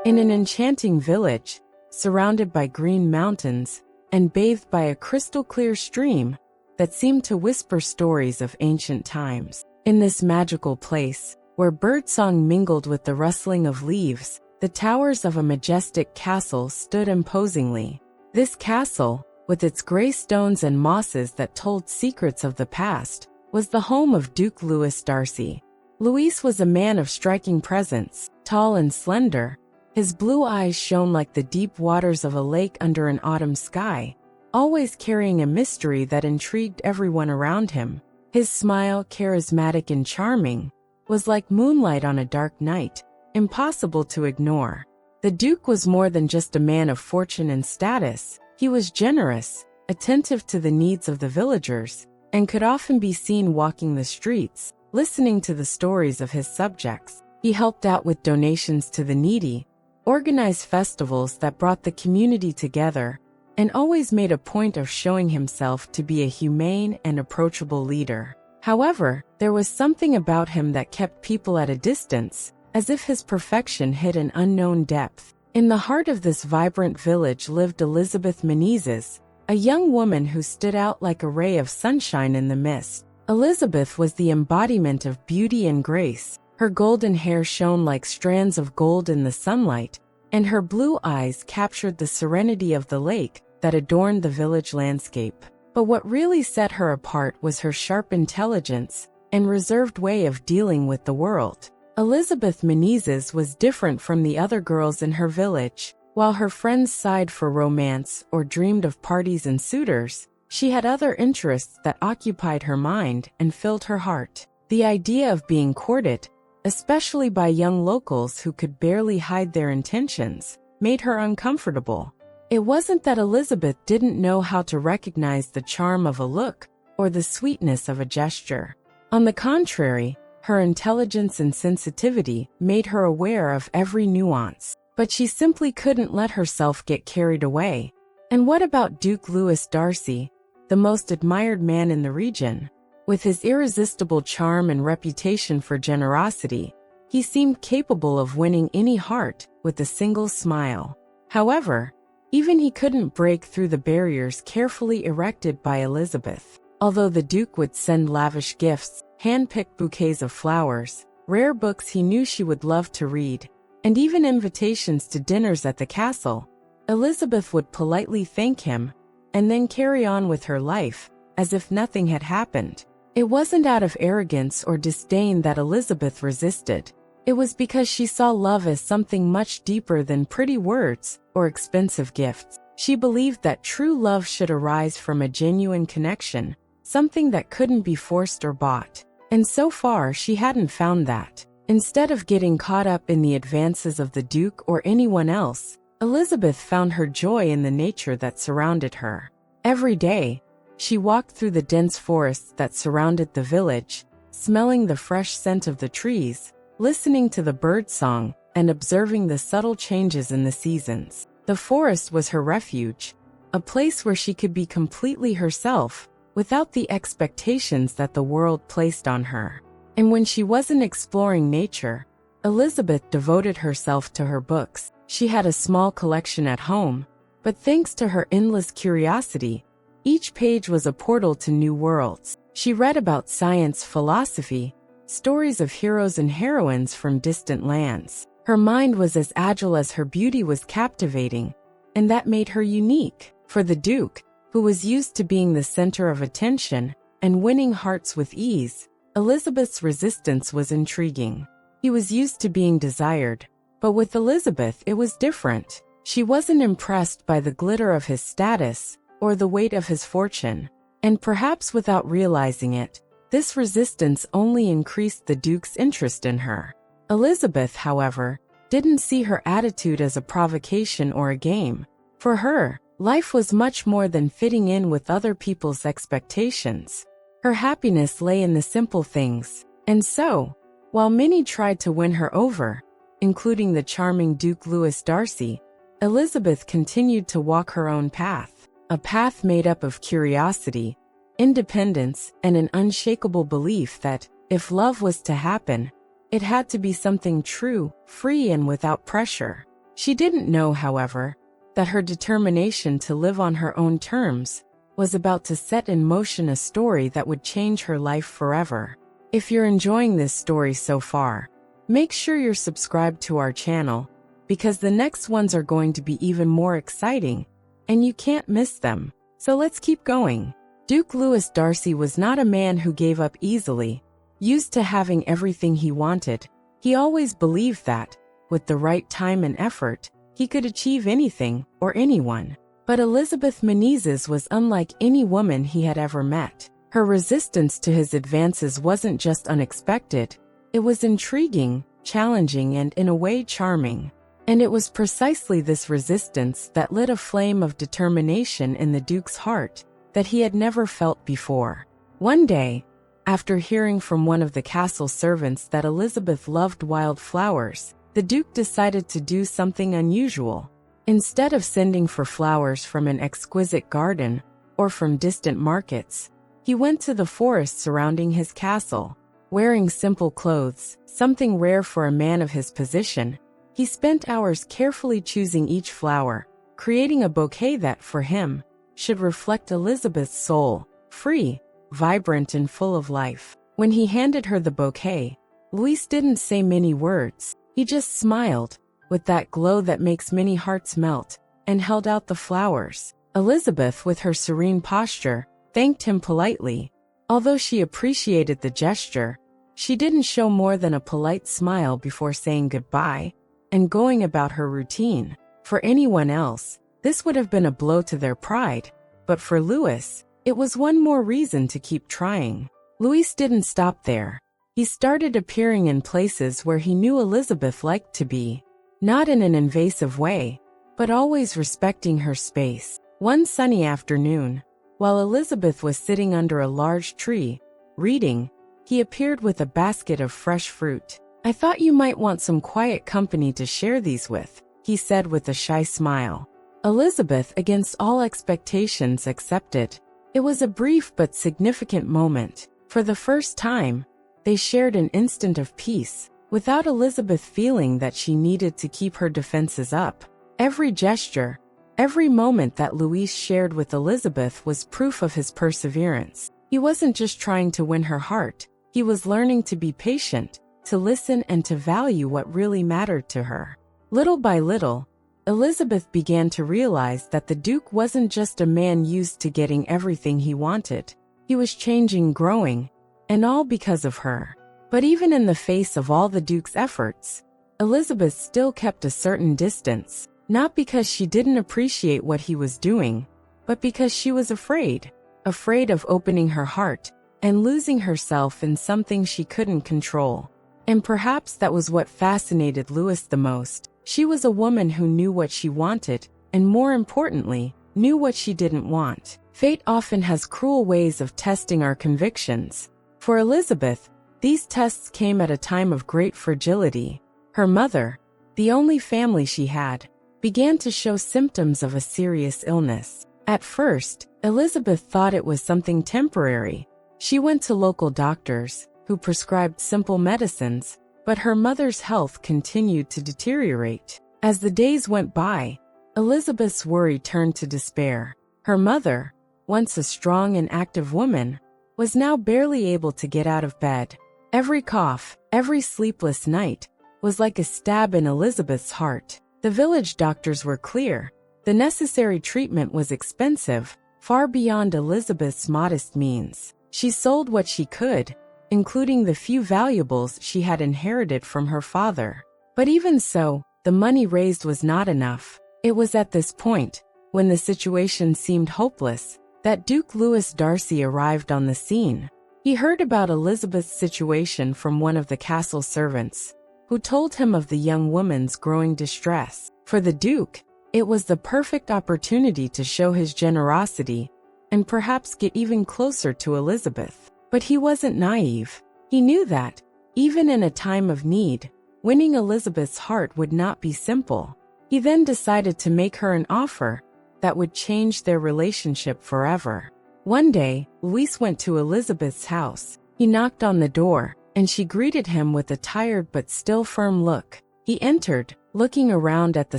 In an enchanting village, surrounded by green mountains and bathed by a crystal-clear stream that seemed to whisper stories of ancient times. In this magical place, where birdsong mingled with the rustling of leaves, the towers of a majestic castle stood imposingly. This castle, with its gray stones and mosses that told secrets of the past, was the home of Duke Louis Darcy. Louis was a man of striking presence, tall and slender. His blue eyes shone like the deep waters of a lake under an autumn sky, always carrying a mystery that intrigued everyone around him. His smile, charismatic and charming, was like moonlight on a dark night, impossible to ignore. The Duke was more than just a man of fortune and status. He was generous, attentive to the needs of the villagers, and could often be seen walking the streets, listening to the stories of his subjects. He helped out with donations to the needy, organized festivals that brought the community together, and always made a point of showing himself to be a humane and approachable leader. However, there was something about him that kept people at a distance, as if his perfection hid an unknown depth. In the heart of this vibrant village lived Elizabeth Menezes, a young woman who stood out like a ray of sunshine in the mist. Elizabeth was the embodiment of beauty and grace. Her golden hair shone like strands of gold in the sunlight, and her blue eyes captured the serenity of the lake that adorned the village landscape. But what really set her apart was her sharp intelligence and reserved way of dealing with the world. Elizabeth Menezes was different from the other girls in her village. While her friends sighed for romance or dreamed of parties and suitors, she had other interests that occupied her mind and filled her heart. The idea of being courted, especially by young locals who could barely hide their intentions, made her uncomfortable. It wasn't that Elizabeth didn't know how to recognize the charm of a look or the sweetness of a gesture. On the contrary, her intelligence and sensitivity made her aware of every nuance. But she simply couldn't let herself get carried away. And what about Duke Louis Darcy, the most admired man in the region? With his irresistible charm and reputation for generosity, he seemed capable of winning any heart with a single smile. However, even he couldn't break through the barriers carefully erected by Elizabeth. Although the Duke would send lavish gifts, hand-picked bouquets of flowers, rare books he knew she would love to read, and even invitations to dinners at the castle, Elizabeth would politely thank him and then carry on with her life as if nothing had happened. It wasn't out of arrogance or disdain that Elizabeth resisted. It was because she saw love as something much deeper than pretty words or expensive gifts. She believed that true love should arise from a genuine connection, something that couldn't be forced or bought. And so far, she hadn't found that. Instead of getting caught up in the advances of the Duke or anyone else, Elizabeth found her joy in the nature that surrounded her. Every day, she walked through the dense forests that surrounded the village, smelling the fresh scent of the trees, listening to the birdsong, and observing the subtle changes in the seasons. The forest was her refuge, a place where she could be completely herself, without the expectations that the world placed on her. And when she wasn't exploring nature, Elizabeth devoted herself to her books. She had a small collection at home, but thanks to her endless curiosity, each page was a portal to new worlds. She read about science, philosophy, stories of heroes and heroines from distant lands. Her mind was as agile as her beauty was captivating, and that made her unique. For the Duke, who was used to being the center of attention and winning hearts with ease, Elizabeth's resistance was intriguing. He was used to being desired, but with Elizabeth it was different. She wasn't impressed by the glitter of his status or the weight of his fortune, and perhaps without realizing it, this resistance only increased the Duke's interest in her. Elizabeth, however, didn't see her attitude as a provocation or a game. For her, life was much more than fitting in with other people's expectations. Her happiness lay in the simple things. And so, while many tried to win her over, including the charming Duke Louis Darcy, Elizabeth continued to walk her own path, a path made up of curiosity, independence, and an unshakable belief that, if love was to happen, it had to be something true, free, and without pressure. She didn't know, however, that her determination to live on her own terms was about to set in motion a story that would change her life forever. If you're enjoying this story so far, make sure you're subscribed to our channel, because the next ones are going to be even more exciting, and you can't miss them. So let's keep going. Duke Louis Darcy was not a man who gave up easily. Used to having everything he wanted, he always believed that, with the right time and effort, he could achieve anything or anyone. But Elizabeth Menezes was unlike any woman he had ever met. Her resistance to his advances wasn't just unexpected, it was intriguing, challenging, and in a way charming. And it was precisely this resistance that lit a flame of determination in the Duke's heart that he had never felt before. One day, after hearing from one of the castle servants that Elizabeth loved wild flowers, the Duke decided to do something unusual. Instead of sending for flowers from an exquisite garden or from distant markets, he went to the forest surrounding his castle. Wearing simple clothes, something rare for a man of his position, he spent hours carefully choosing each flower, creating a bouquet that, for him, should reflect Elizabeth's soul, free, vibrant, and full of life. When he handed her the bouquet, Louis didn't say many words. He just smiled, with that glow that makes many hearts melt, and held out the flowers. Elizabeth, with her serene posture, thanked him politely. Although she appreciated the gesture, she didn't show more than a polite smile before saying goodbye and going about her routine. For anyone else, this would have been a blow to their pride, but for Louis, it was one more reason to keep trying. Louis didn't stop there. He started appearing in places where he knew Elizabeth liked to be, not in an invasive way, but always respecting her space. One sunny afternoon, while Elizabeth was sitting under a large tree, reading, he appeared with a basket of fresh fruit. "I thought you might want some quiet company to share these with," he said with a shy smile. Elizabeth, against all expectations, accepted. It was a brief but significant moment. For the first time, they shared an instant of peace, without Elizabeth feeling that she needed to keep her defenses up. Every gesture, every moment that Louis shared with Elizabeth was proof of his perseverance. He wasn't just trying to win her heart, he was learning to be patient, to listen, and to value what really mattered to her. Little by little, Elizabeth began to realize that the Duke wasn't just a man used to getting everything he wanted. He was changing, growing, and all because of her. But even in the face of all the Duke's efforts, Elizabeth still kept a certain distance, not because she didn't appreciate what he was doing, but because she was afraid of opening her heart and losing herself in something she couldn't control. And perhaps that was what fascinated Louis the most. She was a woman who knew what she wanted, and more importantly, knew what she didn't want. Fate often has cruel ways of testing our convictions. For Elizabeth, these tests came at a time of great fragility. Her mother, the only family she had, began to show symptoms of a serious illness. At first, Elizabeth thought it was something temporary. She went to local doctors, who prescribed simple medicines, but her mother's health continued to deteriorate. As the days went by, Elizabeth's worry turned to despair. Her mother, once a strong and active woman, was now barely able to get out of bed. Every cough, every sleepless night, was like a stab in Elizabeth's heart. The village doctors were clear. The necessary treatment was expensive, far beyond Elizabeth's modest means. She sold what she could, including the few valuables she had inherited from her father. But even so, the money raised was not enough. It was at this point, when the situation seemed hopeless, that Duke Louis Darcy arrived on the scene. He heard about Elizabeth's situation from one of the castle servants, who told him of the young woman's growing distress. For the Duke, it was the perfect opportunity to show his generosity and perhaps get even closer to Elizabeth. But he wasn't naive. He knew that, even in a time of need, winning Elizabeth's heart would not be simple. He then decided to make her an offer that would change their relationship forever. One day, Louis went to Elizabeth's house. He knocked on the door, and she greeted him with a tired but still firm look. He entered, looking around at the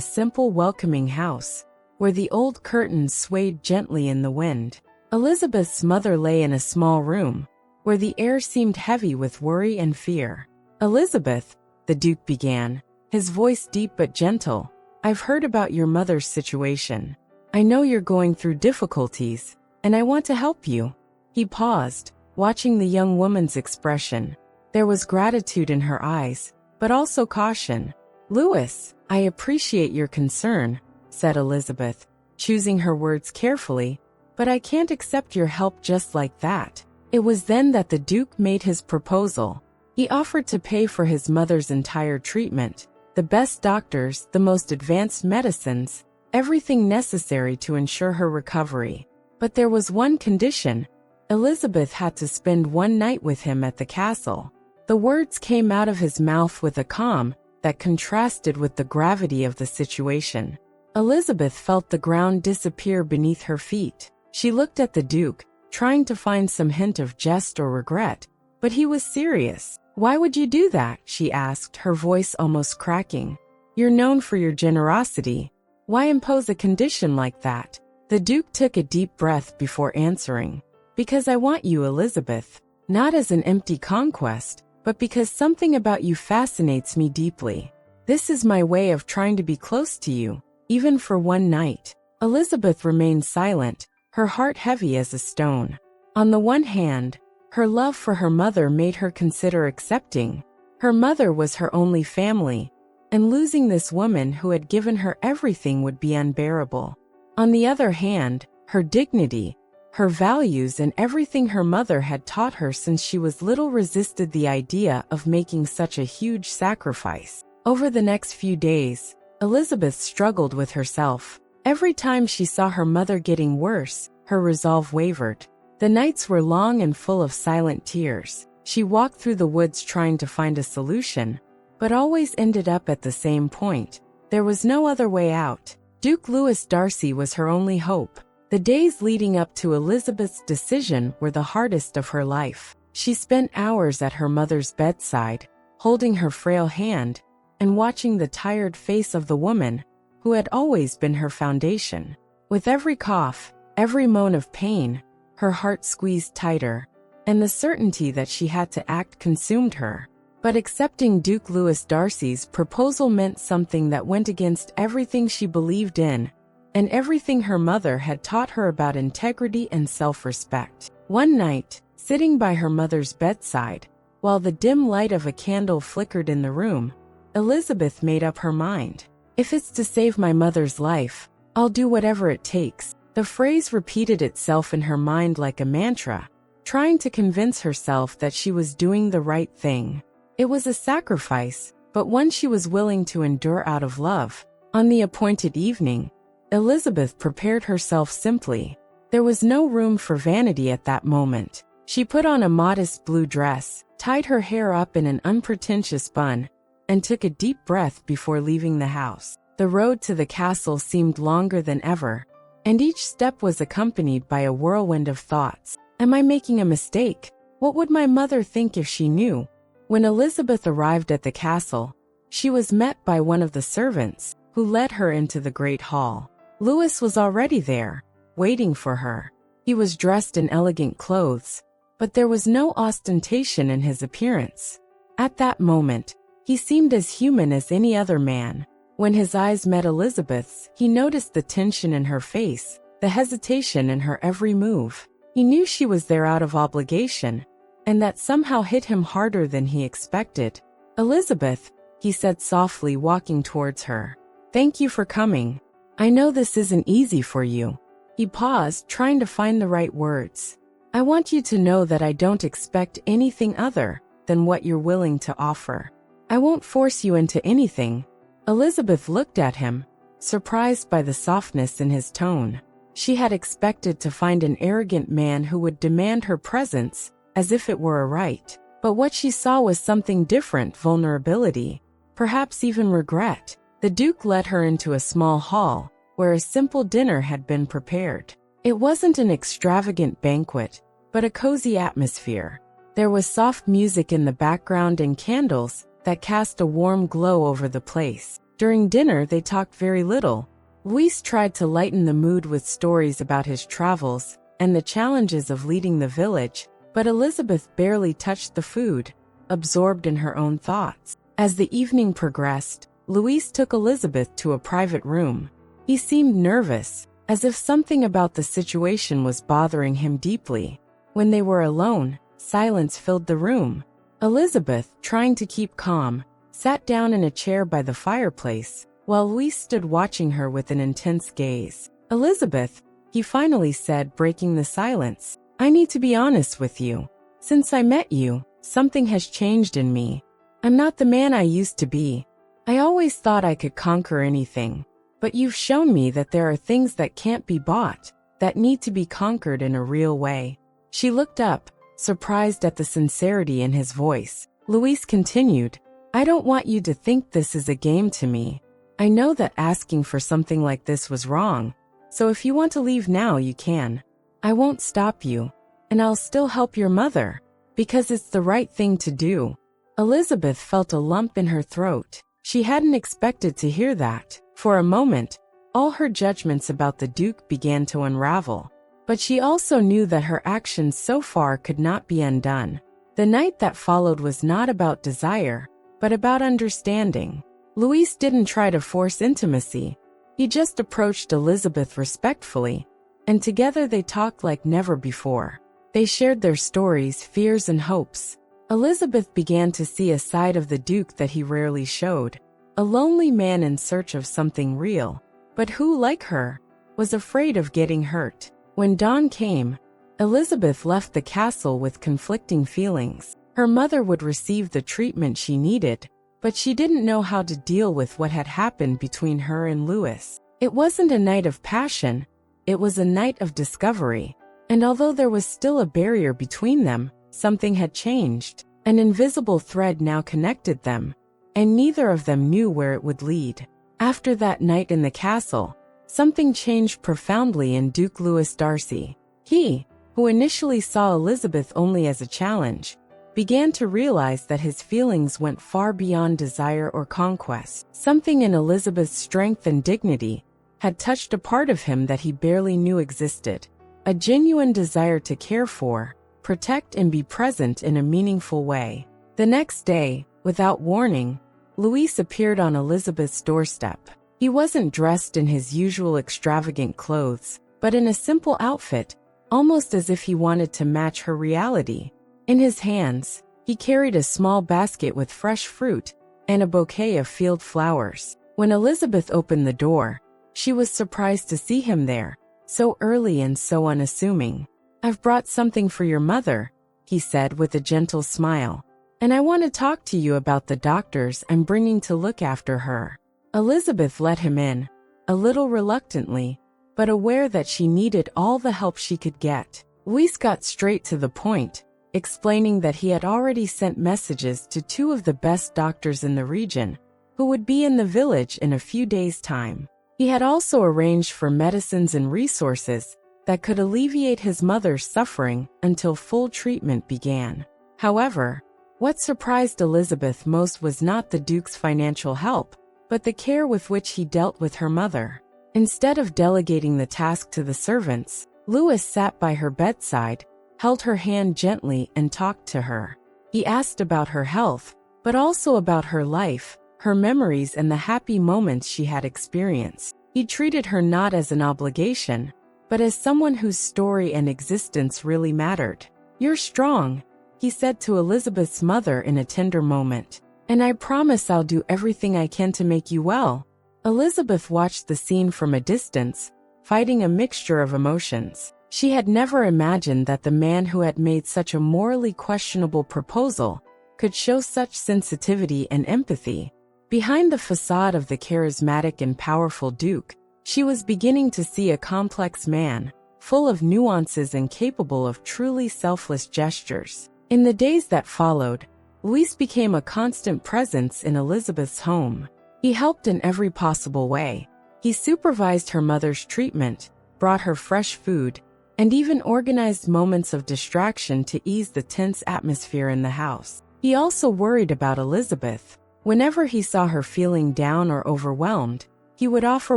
simple, welcoming house, where the old curtains swayed gently in the wind. Elizabeth's mother lay in a small room, where the air seemed heavy with worry and fear. "Elizabeth," the Duke began, his voice deep but gentle, "I've heard about your mother's situation. I know you're going through difficulties, and I want to help you." He paused, watching the young woman's expression. There was gratitude in her eyes, but also caution. "Louis, I appreciate your concern," said Elizabeth, choosing her words carefully, "but I can't accept your help just like that." It was then that the Duke made his proposal. He offered to pay for his mother's entire treatment, the best doctors, the most advanced medicines, everything necessary to ensure her recovery. But there was one condition. Elizabeth had to spend one night with him at the castle. The words came out of his mouth with a calm that contrasted with the gravity of the situation. Elizabeth felt the ground disappear beneath her feet. She looked at the Duke, trying to find some hint of jest or regret, but he was serious. "Why would you do that?" she asked, her voice almost cracking. "You're known for your generosity. Why impose a condition like that?" The Duke took a deep breath before answering. "Because I want you, Elizabeth. Not as an empty conquest, but because something about you fascinates me deeply. This is my way of trying to be close to you, even for one night." Elizabeth remained silent, her heart heavy as a stone. On the one hand, her love for her mother made her consider accepting. Her mother was her only family, and losing this woman who had given her everything would be unbearable. On the other hand, her dignity, her values, and everything her mother had taught her since she was little resisted the idea of making such a huge sacrifice. Over the next few days, Elizabeth struggled with herself. Every time she saw her mother getting worse, her resolve wavered. The nights were long and full of silent tears. She walked through the woods trying to find a solution, but always ended up at the same point. There was no other way out. Duke Louis Darcy was her only hope. The days leading up to Elizabeth's decision were the hardest of her life. She spent hours at her mother's bedside, holding her frail hand, and watching the tired face of the woman who had always been her foundation. With every cough, every moan of pain, her heart squeezed tighter, and the certainty that she had to act consumed her. But accepting Duke Louis Darcy's proposal meant something that went against everything she believed in, and everything her mother had taught her about integrity and self-respect. One night, sitting by her mother's bedside, while the dim light of a candle flickered in the room, Elizabeth made up her mind. "If it's to save my mother's life, I'll do whatever it takes." The phrase repeated itself in her mind like a mantra, trying to convince herself that she was doing the right thing. It was a sacrifice, but one she was willing to endure out of love. On the appointed evening, Elizabeth prepared herself simply. There was no room for vanity at that moment. She put on a modest blue dress, tied her hair up in an unpretentious bun, and took a deep breath before leaving the house. The road to the castle seemed longer than ever, and each step was accompanied by a whirlwind of thoughts. Am I making a mistake? What would my mother think if she knew? When Elizabeth arrived at the castle, she was met by one of the servants, who led her into the great hall. Louis was already there, waiting for her. He was dressed in elegant clothes, but there was no ostentation in his appearance. At that moment, he seemed as human as any other man. When his eyes met Elizabeth's, he noticed the tension in her face, the hesitation in her every move. He knew she was there out of obligation, and that somehow hit him harder than he expected. "Elizabeth," he said softly, walking towards her. "Thank you for coming. I know this isn't easy for you." He paused, trying to find the right words. "I want you to know that I don't expect anything other than what you're willing to offer. I won't force you into anything." Elizabeth looked at him, surprised by the softness in his tone. She had expected to find an arrogant man who would demand her presence, as if it were a right. But what she saw was something different: vulnerability, perhaps even regret. The Duke led her into a small hall, where a simple dinner had been prepared. It wasn't an extravagant banquet, but a cozy atmosphere. There was soft music in the background and candles that cast a warm glow over the place. During dinner, they talked very little. Luis tried to lighten the mood with stories about his travels and the challenges of leading the village, but Elizabeth barely touched the food, absorbed in her own thoughts. As the evening progressed, Luis took Elizabeth to a private room. He seemed nervous, as if something about the situation was bothering him deeply. When they were alone, silence filled the room. Elizabeth, trying to keep calm, sat down in a chair by the fireplace, while Luis stood watching her with an intense gaze. "Elizabeth," he finally said, breaking the silence, "I need to be honest with you. Since I met you, something has changed in me. I'm not the man I used to be. I always thought I could conquer anything. But you've shown me that there are things that can't be bought, that need to be conquered in a real way." She looked up, surprised at the sincerity in his voice. Luis continued, "I don't want you to think this is a game to me. I know that asking for something like this was wrong, so if you want to leave now, you can. I won't stop you, and I'll still help your mother, because it's the right thing to do." Elizabeth felt a lump in her throat. She hadn't expected to hear that. For a moment, all her judgments about the Duke began to unravel. But she also knew that her actions so far could not be undone. The night that followed was not about desire, but about understanding. Luis didn't try to force intimacy. He just approached Elizabeth respectfully, and together they talked like never before. They shared their stories, fears, and hopes. Elizabeth began to see a side of the Duke that he rarely showed. A lonely man in search of something real, but who, like her, was afraid of getting hurt. When dawn came, Elizabeth left the castle with conflicting feelings. Her mother would receive the treatment she needed, but she didn't know how to deal with what had happened between her and Luis. It wasn't a night of passion, it was a night of discovery. And although there was still a barrier between them, something had changed. An invisible thread now connected them, and neither of them knew where it would lead. After that night in the castle, something changed profoundly in Duke Louis Darcy. He, who initially saw Elizabeth only as a challenge, began to realize that his feelings went far beyond desire or conquest. Something in Elizabeth's strength and dignity had touched a part of him that he barely knew existed. A genuine desire to care for, protect, and be present in a meaningful way. The next day, without warning, Luis appeared on Elizabeth's doorstep. He wasn't dressed in his usual extravagant clothes, but in a simple outfit, almost as if he wanted to match her reality. In his hands, he carried a small basket with fresh fruit and a bouquet of field flowers. When Elizabeth opened the door, she was surprised to see him there, so early and so unassuming. "I've brought something for your mother," he said with a gentle smile. "And I want to talk to you about the doctors I'm bringing to look after her." Elizabeth let him in, a little reluctantly, but aware that she needed all the help she could get. Luis got straight to the point, explaining that he had already sent messages to two of the best doctors in the region, who would be in the village in a few days' time. He had also arranged for medicines and resources that could alleviate his mother's suffering until full treatment began. However, what surprised Elizabeth most was not the Duke's financial help, but the care with which he dealt with her mother. Instead of delegating the task to the servants, Louis sat by her bedside, held her hand gently, and talked to her. He asked about her health, but also about her life, her memories, and the happy moments she had experienced. He treated her not as an obligation, but as someone whose story and existence really mattered. "You're strong," he said to Elizabeth's mother in a tender moment, "and I promise I'll do everything I can to make you well." Elizabeth watched the scene from a distance, fighting a mixture of emotions. She had never imagined that the man who had made such a morally questionable proposal could show such sensitivity and empathy. Behind the facade of the charismatic and powerful Duke, she was beginning to see a complex man, full of nuances and capable of truly selfless gestures. In the days that followed, Luis became a constant presence in Elizabeth's home. He helped in every possible way. He supervised her mother's treatment, brought her fresh food, and even organized moments of distraction to ease the tense atmosphere in the house. He also worried about Elizabeth, Whenever he saw her feeling down or overwhelmed, he would offer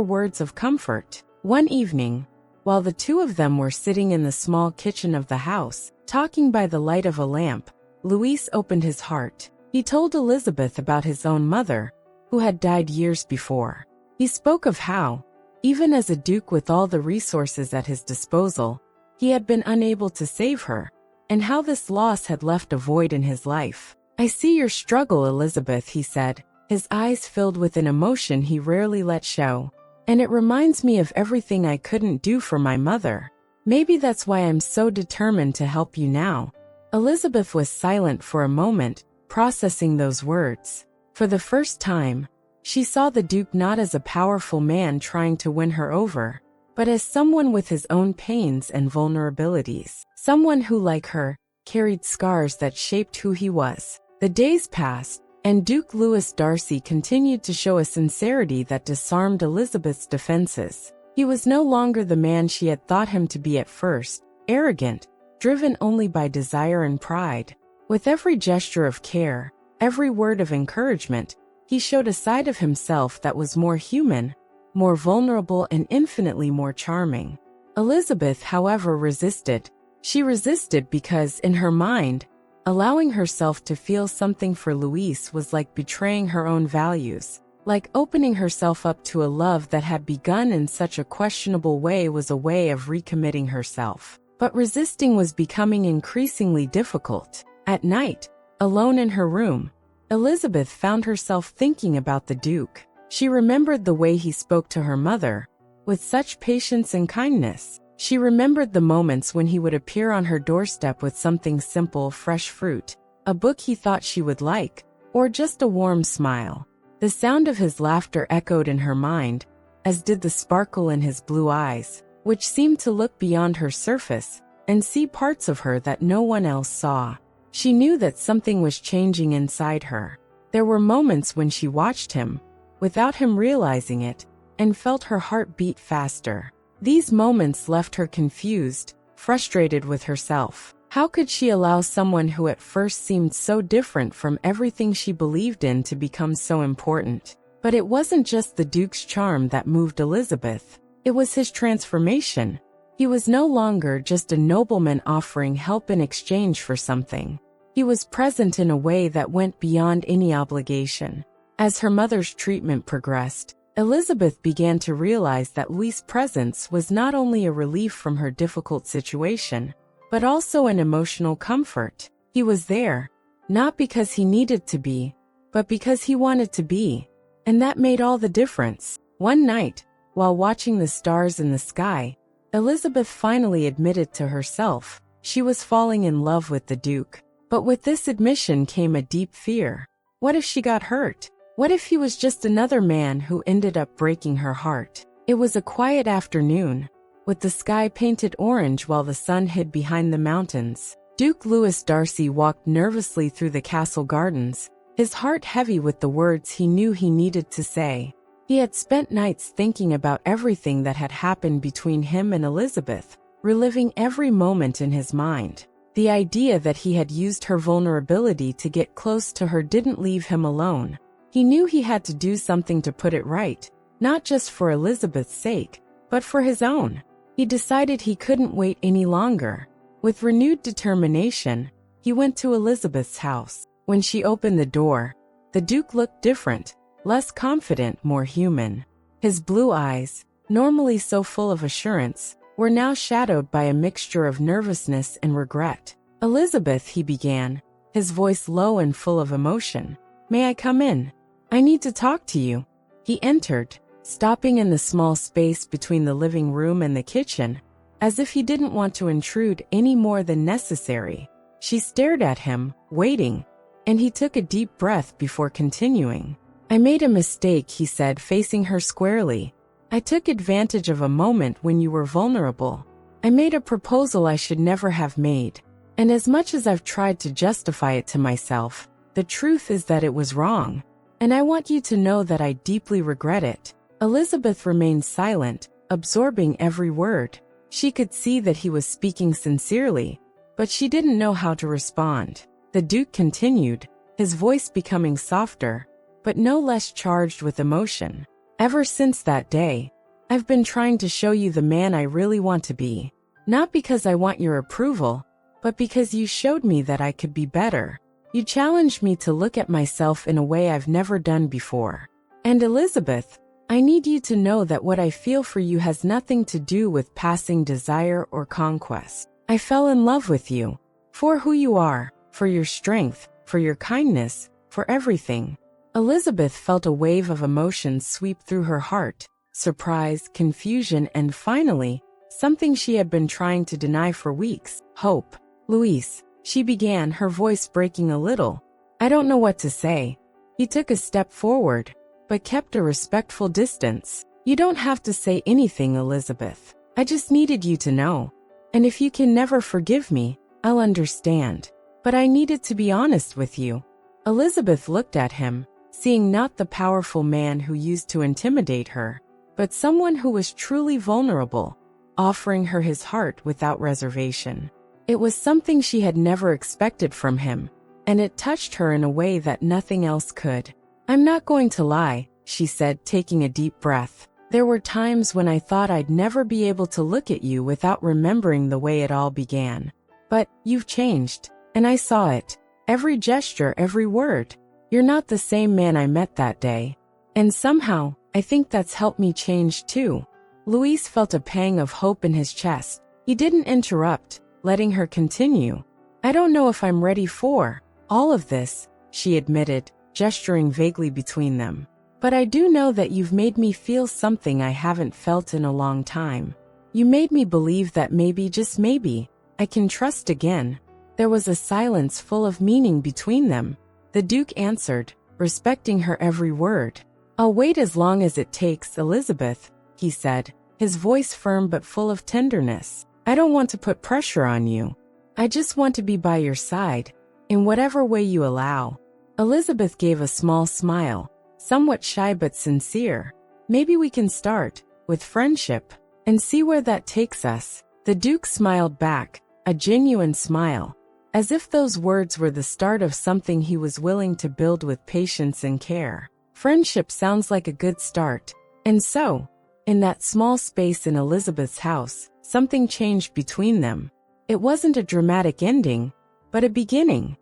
words of comfort. One evening, while the two of them were sitting in the small kitchen of the house, talking by the light of a lamp, Luis opened his heart. He told Elizabeth about his own mother, who had died years before. He spoke of how, even as a duke with all the resources at his disposal, he had been unable to save her, and how this loss had left a void in his life. "I see your struggle, Elizabeth," he said, his eyes filled with an emotion he rarely let show. "And it reminds me of everything I couldn't do for my mother. Maybe that's why I'm so determined to help you now." Elizabeth was silent for a moment, processing those words. For the first time, she saw the Duke not as a powerful man trying to win her over, but as someone with his own pains and vulnerabilities. Someone who, like her, carried scars that shaped who he was. The days passed, and Duke Louis Darcy continued to show a sincerity that disarmed Elizabeth's defenses. He was no longer the man she had thought him to be at first, arrogant, driven only by desire and pride. With every gesture of care, every word of encouragement, he showed a side of himself that was more human, more vulnerable, and infinitely more charming. Elizabeth, however, resisted. She resisted because, in her mind, allowing herself to feel something for Luis was like betraying her own values. Like opening herself up to a love that had begun in such a questionable way was a way of recommitting herself. But resisting was becoming increasingly difficult. At night, alone in her room, Elizabeth found herself thinking about the Duke. She remembered the way he spoke to her mother, with such patience and kindness. She remembered the moments when he would appear on her doorstep with something simple, fresh fruit, a book he thought she would like, or just a warm smile. The sound of his laughter echoed in her mind, as did the sparkle in his blue eyes, which seemed to look beyond her surface and see parts of her that no one else saw. She knew that something was changing inside her. There were moments when she watched him, without him realizing it, and felt her heart beat faster. These moments left her confused, frustrated with herself. How could she allow someone who at first seemed so different from everything she believed in to become so important? But it wasn't just the Duke's charm that moved Elizabeth. It was his transformation. He was no longer just a nobleman offering help in exchange for something. He was present in a way that went beyond any obligation. As her mother's treatment progressed, Elizabeth began to realize that Luis' presence was not only a relief from her difficult situation, but also an emotional comfort. He was there, not because he needed to be, but because he wanted to be, and that made all the difference. One night, while watching the stars in the sky, Elizabeth finally admitted to herself she was falling in love with the Duke. But with this admission came a deep fear. What if she got hurt? What if he was just another man who ended up breaking her heart? It was a quiet afternoon, with the sky painted orange while the sun hid behind the mountains. Duke Louis Darcy walked nervously through the castle gardens, his heart heavy with the words he knew he needed to say. He had spent nights thinking about everything that had happened between him and Elizabeth, reliving every moment in his mind. The idea that he had used her vulnerability to get close to her didn't leave him alone. He knew he had to do something to put it right, not just for Elizabeth's sake, but for his own. He decided he couldn't wait any longer. With renewed determination, he went to Elizabeth's house. When she opened the door, the Duke looked different, less confident, more human. His blue eyes, normally so full of assurance, were now shadowed by a mixture of nervousness and regret. "Elizabeth," he began, his voice low and full of emotion. "May I come in? I need to talk to you." He entered, stopping in the small space between the living room and the kitchen, as if he didn't want to intrude any more than necessary. She stared at him, waiting, and he took a deep breath before continuing. "I made a mistake," he said, facing her squarely. "I took advantage of a moment when you were vulnerable. I made a proposal I should never have made. And as much as I've tried to justify it to myself, the truth is that it was wrong. And I want you to know that I deeply regret it." Elizabeth remained silent, absorbing every word. She could see that he was speaking sincerely, but she didn't know how to respond. The Duke continued, his voice becoming softer. but no less charged with emotion. Ever since that day, I've been trying to show you the man I really want to be. Not because I want your approval, but because you showed me that I could be better. You challenged me to look at myself in a way I've never done before. And Elizabeth, I need you to know that what I feel for you has nothing to do with passing desire or conquest. I fell in love with you. For who you are, for your strength, for your kindness, for everything. Elizabeth felt a wave of emotions sweep through her heart. Surprise, confusion, and finally, something she had been trying to deny for weeks, hope. Luis, she began, her voice breaking a little. I don't know what to say. He took a step forward, but kept a respectful distance. You don't have to say anything, Elizabeth. I just needed you to know. And if you can never forgive me, I'll understand. But I needed to be honest with you. Elizabeth looked at him, seeing not the powerful man who used to intimidate her, but someone who was truly vulnerable, offering her his heart without reservation. It was something she had never expected from him, and it touched her in a way that nothing else could. I'm not going to lie, she said, taking a deep breath. There were times when I thought I'd never be able to look at you without remembering the way it all began. But you've changed, and I saw it. Every gesture, every word. You're not the same man I met that day. And somehow, I think that's helped me change too. Luis felt a pang of hope in his chest. He didn't interrupt, letting her continue. I don't know if I'm ready for all of this, she admitted, gesturing vaguely between them. But I do know that you've made me feel something I haven't felt in a long time. You made me believe that maybe, just maybe, I can trust again. There was a silence full of meaning between them. The Duke answered, respecting her every word. I'll wait as long as it takes, Elizabeth, he said, his voice firm but full of tenderness. I don't want to put pressure on you. I just want to be by your side, in whatever way you allow. Elizabeth gave a small smile, somewhat shy but sincere. Maybe we can start with friendship and see where that takes us. The Duke smiled back, a genuine smile, as if those words were the start of something he was willing to build with patience and care. Friendship sounds like a good start. And so, in that small space in Elizabeth's house, something changed between them. It wasn't a dramatic ending, but a beginning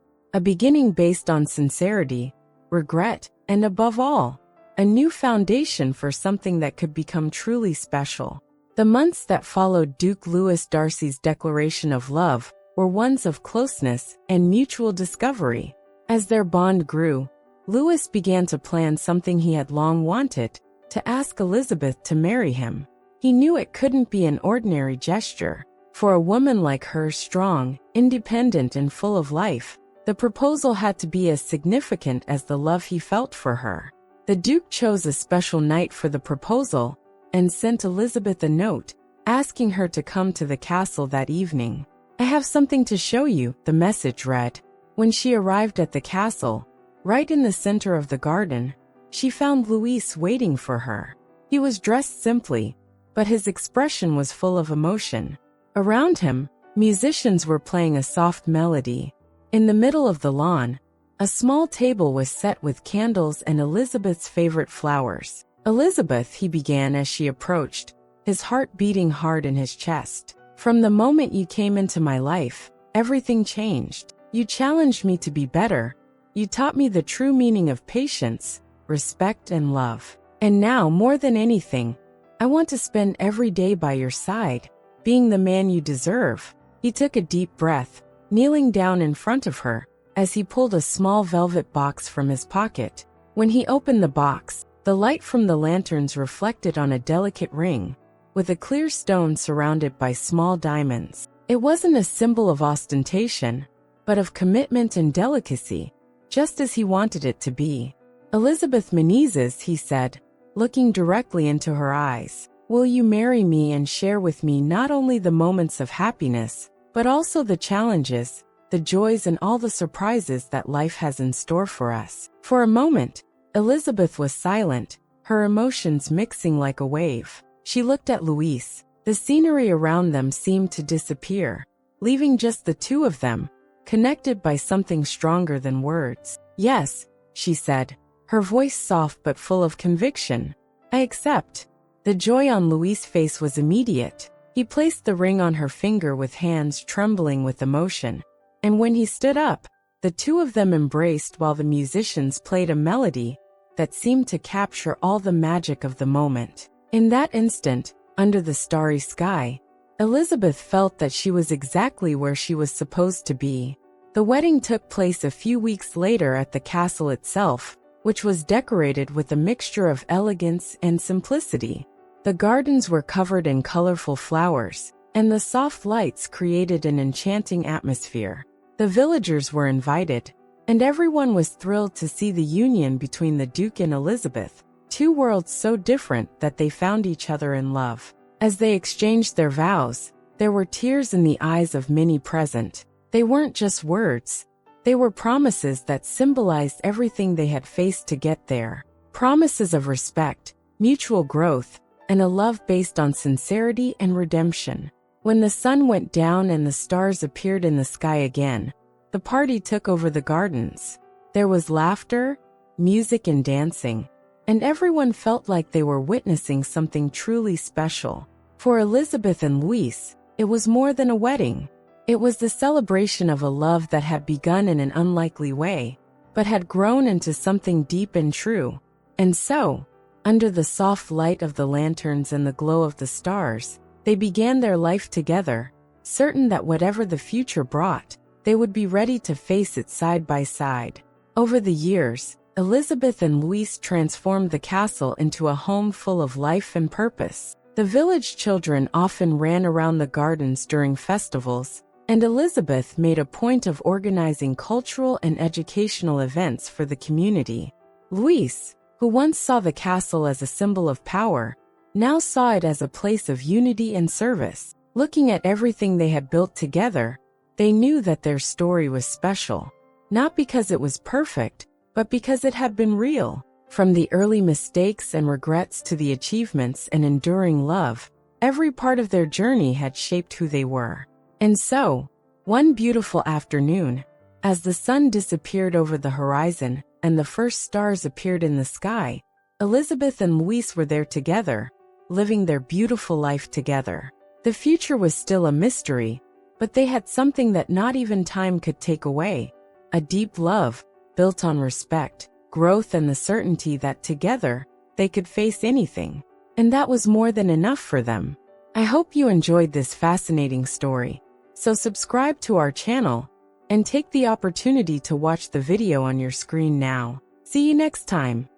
based on sincerity, regret, and above all, a new foundation for something that could become truly special. The months that followed Duke Louis Darcy's declaration of love were ones of closeness and mutual discovery. As their bond grew, Louis began to plan something he had long wanted, to ask Elizabeth to marry him. He knew it couldn't be an ordinary gesture. For a woman like her, strong, independent, and full of life, the proposal had to be as significant as the love he felt for her. The Duke chose a special night for the proposal and sent Elizabeth a note, asking her to come to the castle that evening. I have something to show you, the message read. When she arrived at the castle, right in the center of the garden, she found Luis waiting for her. He was dressed simply, but his expression was full of emotion. Around him, musicians were playing a soft melody. In the middle of the lawn, a small table was set with candles and Elizabeth's favorite flowers. Elizabeth, he began as she approached, his heart beating hard in his chest. From the moment you came into my life, everything changed. You challenged me to be better. You taught me the true meaning of patience, respect, and love. And now, more than anything, I want to spend every day by your side, being the man you deserve. He took a deep breath, kneeling down in front of her, as he pulled a small velvet box from his pocket. When he opened the box, the light from the lanterns reflected on a delicate ring, with a clear stone surrounded by small diamonds. It wasn't a symbol of ostentation, but of commitment and delicacy, just as he wanted it to be. Elizabeth Menezes, he said, looking directly into her eyes. Will you marry me and share with me not only the moments of happiness, but also the challenges, the joys, and all the surprises that life has in store for us? For a moment, Elizabeth was silent, her emotions mixing like a wave. She looked at Luis. The scenery around them seemed to disappear, leaving just the two of them, connected by something stronger than words. Yes, she said, her voice soft but full of conviction. "I accept." The joy on Louis' face was immediate. He placed the ring on her finger with hands trembling with emotion. And when he stood up, the two of them embraced while the musicians played a melody that seemed to capture all the magic of the moment. In that instant, under the starry sky, Elizabeth felt that she was exactly where she was supposed to be. The wedding took place a few weeks later at the castle itself, which was decorated with a mixture of elegance and simplicity. The gardens were covered in colorful flowers, and the soft lights created an enchanting atmosphere. The villagers were invited, and everyone was thrilled to see the union between the Duke and Elizabeth, two worlds so different that they found each other in love. As they exchanged their vows, there were tears in the eyes of many present. They weren't just words. They were promises that symbolized everything they had faced to get there. Promises of respect, mutual growth, and a love based on sincerity and redemption. When the sun went down and the stars appeared in the sky again, the party took over the gardens. There was laughter, music, and dancing, and everyone felt like they were witnessing something truly special. For Elizabeth and Louis, it was more than a wedding. It was the celebration of a love that had begun in an unlikely way, but had grown into something deep and true. And so, under the soft light of the lanterns and the glow of the stars, they began their life together, certain that whatever the future brought, they would be ready to face it side by side. Over the years, Elizabeth and Louis transformed the castle into a home full of life and purpose. The village children often ran around the gardens during festivals, and Elizabeth made a point of organizing cultural and educational events for the community. Louis, who once saw the castle as a symbol of power, now saw it as a place of unity and service. Looking at everything they had built together, they knew that their story was special, not because it was perfect, but because it had been real. From the early mistakes and regrets to the achievements and enduring love, every part of their journey had shaped who they were. And so, one beautiful afternoon, as the sun disappeared over the horizon and the first stars appeared in the sky, Elizabeth and Louis were there together, living their beautiful life together. The future was still a mystery, but they had something that not even time could take away: a deep love, built on respect, growth, and the certainty that together, they could face anything. And that was more than enough for them. I hope you enjoyed this fascinating story. So subscribe to our channel, and take the opportunity to watch the video on your screen now. See you next time.